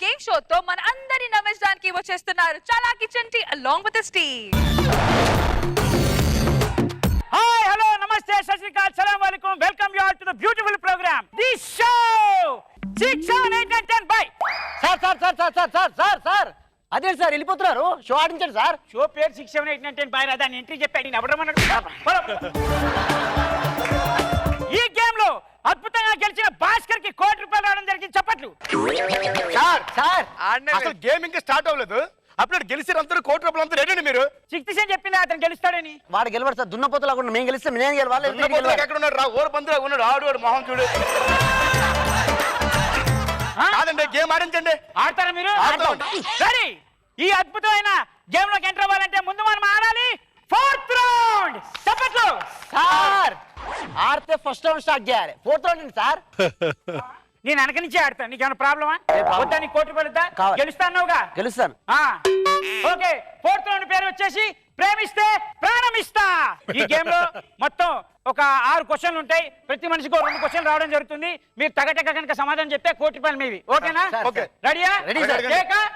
Game show తో మన అందరి నవ్వించడానికి వచ్చేస్తున్నారు Chalaki Chanti along with his team. Hi hello నమస్తే సత్ శ్రీ అకాల్ సలాం అలైకుం welcome you all to the beautiful program this show 6 7 8 9 10 bye sir అదే సార్ వెళ్ళిపోతున్నారు షో ఆడించండి సార్. షో పేరు 6 7 8 9 10 బై రాదా ఎంట్రీ చెప్పాడు నేను ఎవడమన్నాడు. ఈ గేమ్ లో అద్భుతంగా గెలిచిన భాస్కర్ కి ₹1,00,00,000 రావడం జరిగింది. చెప్పట్లు సార్ అసలు గేమ్ ఇంకా స్టార్ట్ అవ్వలేదు, అప్పుడు గెలిచిన అందరూ ₹1,00,00,000 అంతా రెడీ మీరు. సిక్స్త్ సెన్ చెప్పింది అతను గెలుస్తాడని. వాడు గెలవాడు సార్, దున్నపోతులా మేము గెలిస్తే నేను గెలవాలి. ఎక్కడ ఉన్నాడు రా, ఓరు బంధువులా ఉన్నాడు, ఆడు మొహం చూడు. కాదండి గేమ్ ఆడించండి. ఆడతారా మీరు? ఆడతాం. సరే ఈ అద్భుతమైన గేమ్ లోకి ఎంటర్ అవ్వాలంటే ముందు మనం ఆడాలి 4th రౌండ్. చెప్పట్లు సార్ ఆడితే ఫస్ట్ రౌండ్ స్టార్ట్ చేయాలి, 4th రౌండ్ సార్. నేను వెనక నుంచి ఆడతాను, నీకేమైనా ప్రాబ్లమా? ప్రాబ్లం. వద్దా నీకు ₹1,00,00,000 కావాలి. గెలుస్తానుగా? గెలుస్తాను. ఓకే 4th రౌండ్ పేరు వచ్చేసి ప్రేమిస్తే ప్రాణమిస్తా. ఈ గేమ్ లో మొత్తం ఒక 6 క్వశ్చన్లు ఉంటాయి. ప్రతి మనిషికి 2 క్వశ్చన్లు రావడం జరుగుతుంది. మీరు తగటక కనుక సమాధానం చెప్తే ₹1,00,00,000 మీవి. ఓకేనా? ఓకే. రెడీయా? Ready sir.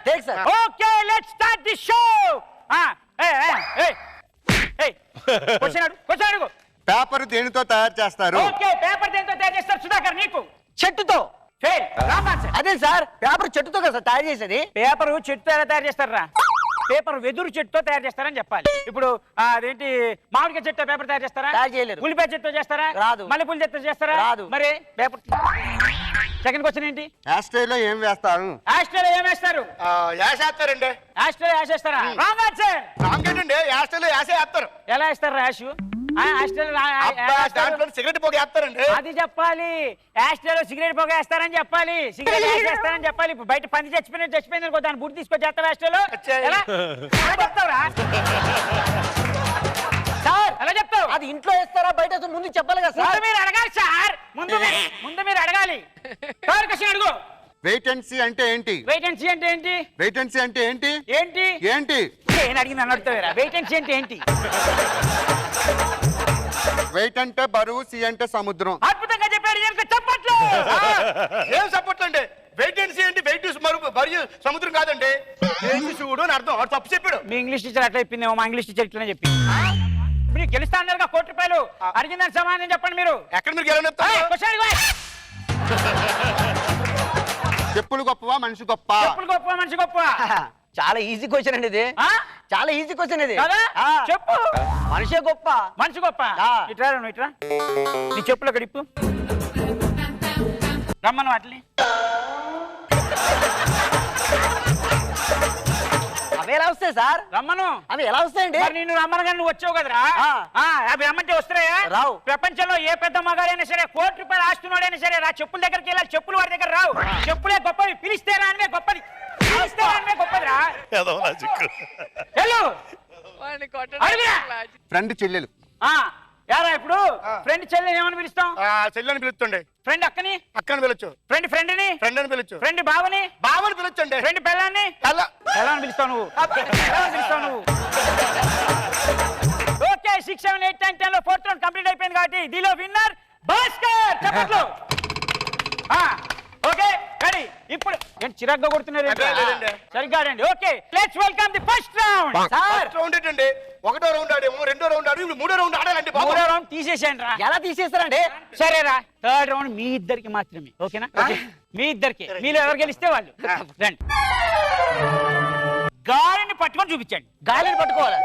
Take sir. Okay let's start the show. Question అడుగు. పేపర్ దేనితో తయారు చేస్తారు? ఓకే పేపర్ దేంతో తయారు చేస్తారు? సుధాకర్ నీకు చెట్టుతో. ఫెయిల్. Wrong answer. అదే సార్ పేపర్ చెట్టుతో కదా సార్ తయారు చేసేది. పేపర్ చెట్టుతో ఎలా తయారు చేస్తారా? పేపర్ వెదురు చెట్టుతో తయారు చేస్తారని చెప్పాలి. ఇప్పుడు అదేంటి మామిడికాయ చెట్టు పేపర్ తయారు చేస్తారా? తయారు చేయలేరు. ఉల్లిపాయ చెట్టు చేస్తారా? రాదు. మల్లెపూల చెట్టు చేస్తారా? రాదు. మరి పేపర్. సెకండ్ క్వశ్చన్ ఏంటి? యాస్ట్రేలో ఏం వేస్తారు? ఆస్ట్రేలియా ఏం వేస్తారు? యాసేస్తారండి. ఆస్ట్రేలియా యాష్ వేస్తారా? Wrong answer. రాంగేటండి, యాస్ట్రేలో యాసే వేస్తారు. ఎలా వేస్తారు యాష్? దాంట్లో సిగరెట్ పొగ వేస్తారండి. అది చెప్పాలి. ఆస్ట్రేలియాలో సిగరెట్ పొగ వేస్తారని చెప్పాలి. సిగరెట్ వేస్తారని చెప్పాలి. ఇప్పుడు బయట పంది చచ్చిపోయింది అనుకో, దాన్ని బుద్ధి తీసుకొచ్చి చేస్తావు ఆస్ట్రేలియాలో. ఎలా చెప్తావురా? సార్ ఎలా చెప్తావు? అది ఇంట్లో వేస్తారా బయట ముందు చెప్పాలి కదా సార్. ముందు మీరు అడగాలి సార్. ముందు మీరు అడగాలి. థర్డ్ క్వశ్చన్ అడుగు. వెయిట్ అండ్ సీ అంటే ఏంటి? వెయిట్ అండ్ సీ అంటే ఏంటి? వెయిట్ అండ్ సీ అంటే ఏంటి? ఏంటి ఏంటి నేను అడిగింది నన్ను అడుగుతావేరా? వెయిట్ అండ్ సీ అంటే ఏంటి? వెయిట్ అంటే బరువు, సీ అంటే సముద్రం. అద్భుతంగా చెప్పాడు. చెప్పట్లు. ఏం సపోర్ట్ అండి? వెయిట్ అండ్ సీ అంటే వెయిట్ బరువు సముద్రం కాదండి. చూడు అని అర్థం, వాడు తప్పు చెప్పాడు. మీ ఇంగ్లీష్ టీచర్ అట్లా చెప్పిందేమో, మా ఇంగ్లీష్ టీచర్ ఇట్లనే చెప్పింది. మీరు గెలుస్తా అన్నారుగా ₹1,00,00,000. అడిగిందని సమాధానం చెప్పండి మీరు. ఎక్కడ మీరు గెలవనెత్తారు? క్వశ్చన్ అడుగు. చెప్పులు గొప్పవా మనిషి గొప్ప? చెప్పులు గొప్ప మనిషి గొప్ప. చాలా ఈజీ క్వశ్చన్ అండి ఇది. చాలా ఈజీ క్వశ్చన్ ఇది. కదా? చెప్పు. మనిషే గొప్ప. మనిషి గొప్ప. ఇట్రా నువ్వు ఇట్రా. నీ చెప్పులు అక్కడ ఇప్పు. రమ్మను వాటిని. అవి ఎలా వస్తాయి సార్? రమ్మను. అవి ఎలా వస్తాయండి? మరి నిన్ను రమ్మను కానీ నువ్వు వచ్చావు కదరా. అవి రమ్మంటే వస్తున్నాయా? రావు. ప్రపంచంలో ఏ పెద్ద మగాడైనా సరే ₹1,00,00,000 ఆస్తున్నాడైనా సరే రా చెప్పుల దగ్గరికి వెళ్ళాలి. చెప్పులు వాడి దగ్గర రావు. చెప్పులే గొప్పవి. పిలిస్తే రానివే గొప్పది. పిలిస్తే రానివే గొప్పదిరా. వెళ్ళు. అడిగిరా. ఫ్రెండ్ చెల్లెలు. యారా ఇప్పుడు ఫ్రెండ్ చెల్లి ఏమని పిలుస్తాం? చెల్లెని పిలుస్తుండే. ఫ్రెండ్ అక్కని అక్కని పిలవచ్చు. ఫ్రెండ్ ఫ్రెండ్ని ఫ్రెండ్ అని పిలవచ్చు. ఫ్రెండ్ బావని బావని పిలవచ్చండి. ఫ్రెండ్ పెళ్ళాన్ని ఎలా అని పిలుస్తావు నువ్వు? ఎలా అని పిలుస్తావు నువ్వు? ఓకే 6 7 8 9 10 లో 4th రౌండ్ కంప్లీట్ అయిపోయింది కాబట్టి దీనిలో విన్నర్ భాస్కర్. చెప్పట్లు. Okay ready. ఇప్పుడు ఏంటి చిరాగ్గా కొడుతున్నారు? లేదండి. సరిగ్గా రండి. Okay let's welcome the first round. First round ఏంటండి? 1వ రౌండ్ ఆడేమో, 2వ రౌండ్ ఆడి, 3వ రౌండ్ ఆడాలండి. 3వ రౌండ్ తీసేసాను రా. ఎలా తీసేస్తారండి? సరేరా 3rd రౌండ్ మీ ఇద్దరికి మాత్రమే. ఓకేనా? మీ ఇద్దరికి. మీరు ఎవరు గెలిస్తే వాళ్ళు. రండి. గాలిని పట్టుకొని చూపించండి. గాలిని పట్టుకోవాలి.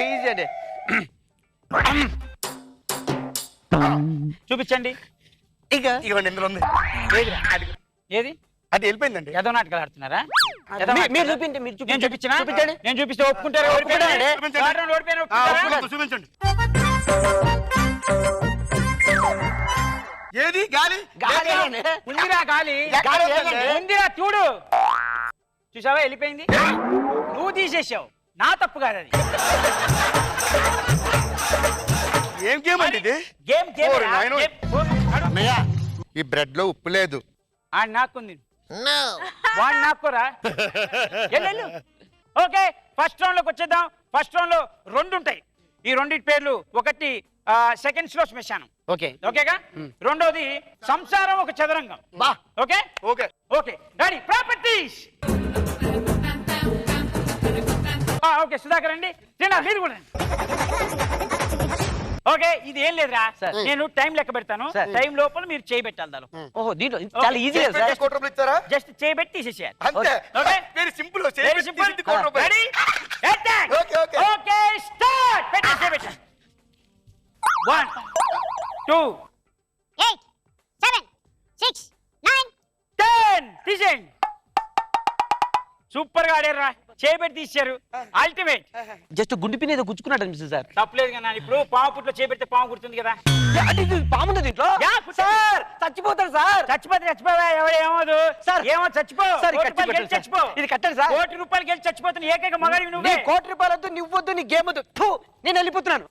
ఈజీ అండి. చూపించండి. ఇక ఇవ్వండి, ఇందులో ఉంది. ఏది? అది వెళ్ళిపోయిందండి. ఏదో నాటకాలు ఆడుతున్నారా? మీరు చూపించండి. మీరు నేను చూపించినా? చూపించండి. నేను చూపిస్తే ఒప్పుకుంటారా? ఒప్పుకుంటానండి. చూపించండి. ఏది గాలి? గాలి ఉందిరా గాలి. గాలి ఏంటండి? ఉందిరా చూడు. చూసావా వెళ్ళిపోయింది. నువ్వు తీసేసావు. నా తప్పు కాదు అది. ఏం గేమ్ అండి ఇది? Game game. ఓరి నాయనో. అన్నయ్య, ఈ బ్రెడ్ లో ఉప్పు లేదు. నాకుంది. వాడు నాకోరా. ఓకే ఫస్ట్ రౌండ్ లోకి వచ్చేద్దాం. ఫస్ట్ రౌండ్ లో 2 ఉంటాయి. ఈ రెండింటి పేర్లు ఒకటి సెకండ్స్ లో శ్మశానం. ఓకే ఓకేగా? రెండోది సంసారం ఒక చదరంగం. బా okay okay okay ready. Properties okay Sudhakar అండి శ్రీనాథ్ మీరు కూడా రండి. ఓకే ఇది ఏం లేదురా సార్. నేను టైం లెక్క పెడతాను సార్. టైం లోపల మీరు చేయబెట్టాలి దానిలో ఓహో దీంట్లో చాలా ఈజీ కదా సార్. 1 కోటి రూపాయలు ఇస్తారా జస్ట్ చేయబెట్టి తీసేసేయాలి అంతే okay. Very simple very simple 1 కోటి రూపాయలు ready attack okay, okay. Okay start పెట్టండి చేయబెట్టండి 1 2 8, 7, 6, 9. 10 తీసేయండి సూపర్ గా ఆడారా చేయబెట్టి తీశారు అల్టిమేట్ జస్ట్ గుండు పిన్ ఏదో గుచ్చుకున్నట్టు అనిపిస్తుంది సార్. తప్పలేదు కదా ఇప్పుడు పాము పుట్లో చేపెడితే పాము గుర్తుంది కదా అంటే ఇది పాముంది దీంట్లో యా, సార్ చచ్చిపోతాడు సార్. చచ్చిపోవా ఎవరు ఏమోదు సార్. ఏమో చచ్చిపో సార్, కోటి ఇది రూపాయలు గెలిచి కట్టండి చచ్చిపో సార్. ఇది కట్టండి సార్. ₹1 గెలిచి చచ్చిపోతున్న ఏకైక మగాడివి నీ నువ్వే ₹1 వద్దు నువ్వొద్దు నీ గేమ్ వద్దు థూ, నేను వెళ్ళిపోతున్నాను.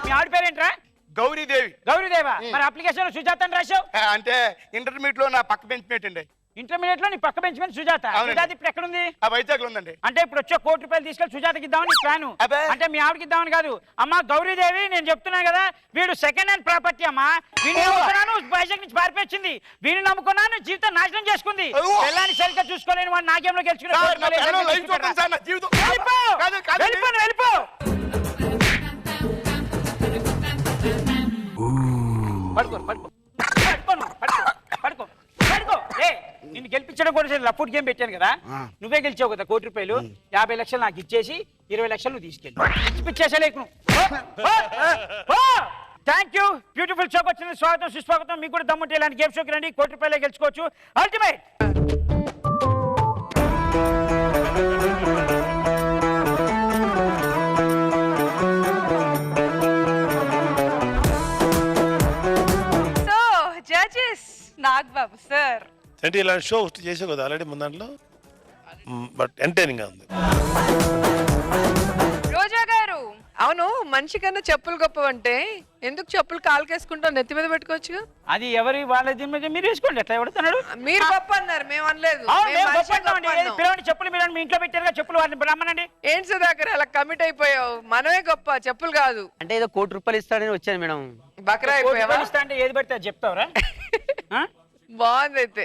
మీ ఆవిడ పేరేంట్రా గౌరీదేవి గౌరీదేవా మరి అప్లికేషన్ సుజాత అని రాశావు అంటే ఇంటర్మీడియట్ లో నా పక్క బెంచ్ మేట్ అండి ఇంటర్మీడియట్ లో నీ పక్క బెంచ్ మీద సుజాత అవునండి. సుజాత ఇప్పుడు ఎక్కడుంది ఆ వైజాగ్ లో ఉందండి అంటే ఇప్పుడు వచ్చే ₹1 తీసుకెళ్లి సుజాతకి ఇద్దామని ప్లాన్ అబ్బే. అంటే మీ ఆవిడకి ఇద్దామని కాదు అమ్మా గౌరీదేవి నేను చెప్తున్నాను కదా వీడు సెకండ్ హ్యాండ్ ప్రాపర్టీ అమ్మా వీడిని నమ్ముకున్నాను వైజాగ్ నుంచి పారిపోయింది వీడిని నమ్ముకున్నాను జీవితం నాశనం చేసుకుంది అయ్యో. పిల్లాన్ని సరిగ్గా చూసుకోలేని వాడు నా గేమ్ లో సార్, నా పిల్లలు లైవ్ చూడండి సార్, నా జీవితం కాదు, కాదు. వెళ్ళిపో పడుకో పడుకో పడుకో నువ్వు, పడుకో పడుకో పడుకో ఏ నిన్ను గెలిపించడం కూడా లఫ్ట్ గేమ్ పెట్టాను కదా నువ్వే గెలిచావు కదా ₹1 50 లక్షలు నాకు ఇచ్చేసి 20 లక్షలు నువ్వు తీసుకెళ్ళి ఇచ్చేసా లేకు థ్యాంక్ యూ బ్యూటిఫుల్ షోకి వచ్చింది స్వాగతం సుస్వాగతం మీకు కూడా దమ్ముంటే ఇలాంటి గేమ్ షోకి రండి ₹1 గెలుచుకోవచ్చు ultimate so judges Nagababu sir అంటే ఇలాంటి షో చేసావు కదా ఆల్రెడీ ముందు దాంట్లో బట్ ఎంటర్టైనింగ్ గా ఉంది. రోజా గారు అవును మనిషి కన్నా చెప్పులు గొప్పవంటే ఎందుకు చెప్పులు కాలుకేసుకుంటా నెత్తి మీద పెట్టుకోవచ్చుగా? అది ఎవరి వాళ్ళ దీని మీద మీరు వేసుకోండి ఎట్లా ఎవడుతున్నాడు మీరు గొప్ప అన్నారు మేము అనలేదు. అవును, మేము మేము మనిషి గొప్ప గొప్ప అన్నామండి. అన్నాం. పిలవండి చెప్పులు మీరు మీ ఇంట్లో పెట్టారుగా చెప్పులు వాడిని రమ్మనండి ఏంటి సుధాకర్ అలా కమిట్ అయిపోయావు? మనమే గొప్ప చెప్పులు కాదు. అంటే ఏదో ₹1 ఇస్తాడని వచ్చాను మేడం. బకరా ₹1 అయిపోయావా? ఇస్తా అంటే ఏది పడితే అది చెప్తావురా బాగుంది అయితే.